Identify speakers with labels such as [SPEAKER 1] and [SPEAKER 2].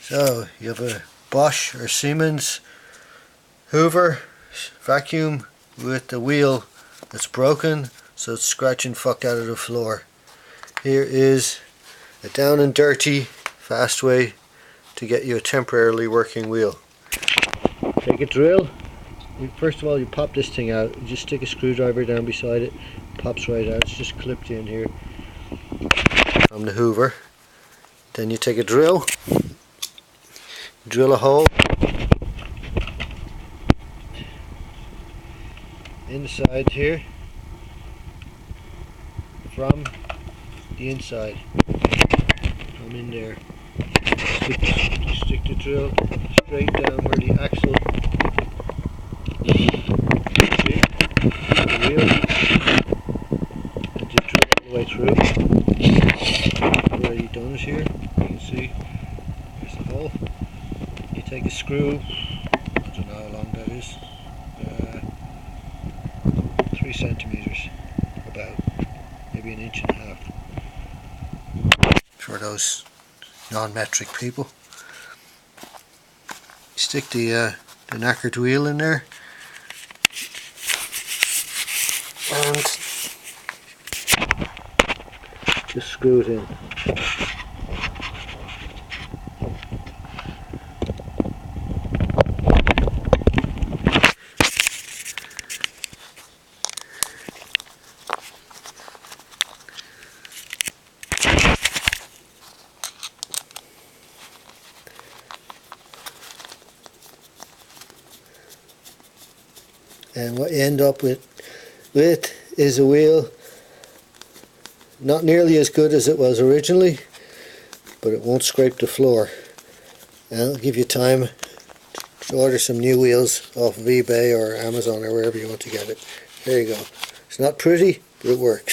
[SPEAKER 1] So you have a Bosch or Siemens Hoover vacuum with the wheel that's broken, so it's scratching fuck out of the floor. Here is a down and dirty fast way to get you a temporarily working wheel. Take a drill. First of all, you pop this thing out. You just stick a screwdriver down beside it. Pops right out. It's just clipped in here from the Hoover. Then you take a drill. Drill a hole inside here from the inside, from in there. Stick the drill straight down where the axle is, the wheel, and you drill all the way through. I've already done it here. You can see there's the hole. You take a screw, I don't know how long that is, 3 centimeters, about, maybe 1.5 inches. For those non-metric people. Stick the knackered wheel in there and just screw it in. And what you end up with is a wheel not nearly as good as it was originally, but it won't scrape the floor. And it'll give you time to order some new wheels off of eBay or Amazon or wherever you want to get it. There you go. It's not pretty, but it works.